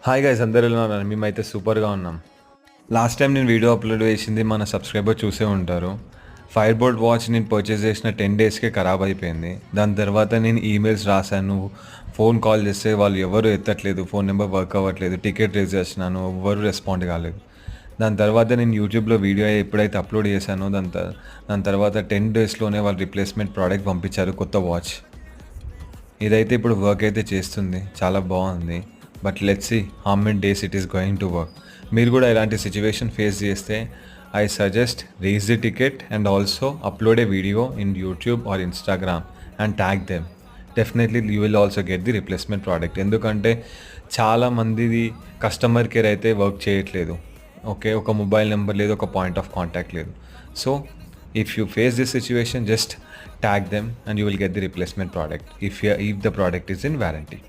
Hi guys, అందరూ ఎలా ఉన్నారు? మేమైతే సూపర్గా ఉన్నాం. లాస్ట్ టైం నేను వీడియో అప్లోడ్ చేసింది మన సబ్స్క్రైబర్ చూసే ఉంటారు. ఫైర్ బోల్ట్ వాచ్ నేను పర్చేస్ చేసిన 10 డేస్కే ఖరాబ్ అయిపోయింది. దాని తర్వాత నేను ఈమెయిల్స్ రాశాను, ఫోన్ కాల్ చేస్తే వాళ్ళు ఎవరు ఎత్తట్లేదు, ఫోన్ నెంబర్ వర్క్ అవ్వట్లేదు, టికెట్ రేజ్ చేసినాను, ఎవరు రెస్పాండ్ కాలేదు. దాని తర్వాత నేను యూట్యూబ్లో వీడియో ఎప్పుడైతే అప్లోడ్ చేశానో దాని తర్వాత 10 డేస్లోనే వాళ్ళు రిప్లేస్మెంట్ ప్రోడక్ట్ పంపించారు, కొత్త వాచ్. ఇదైతే ఇప్పుడు వర్క్ అయితే చేస్తుంది, చాలా బాగుంది. But let's see how many days it is going to work. మీరు కూడా ఇలాంటి సిచ్యువేషన్ ఫేస్ చేస్తే I suggest raise the ticket and also upload a video in YouTube or Instagram and tag them. Definitely you will also get the replacement product. ఎందుకంటే చాలామందిది customer care అయితే work చేయట్లేదు. Okay, ఒక mobile number లేదు, ఒక point of contact లేదు. So if you face this situation, just tag them and you will get the replacement product if the product is in warranty.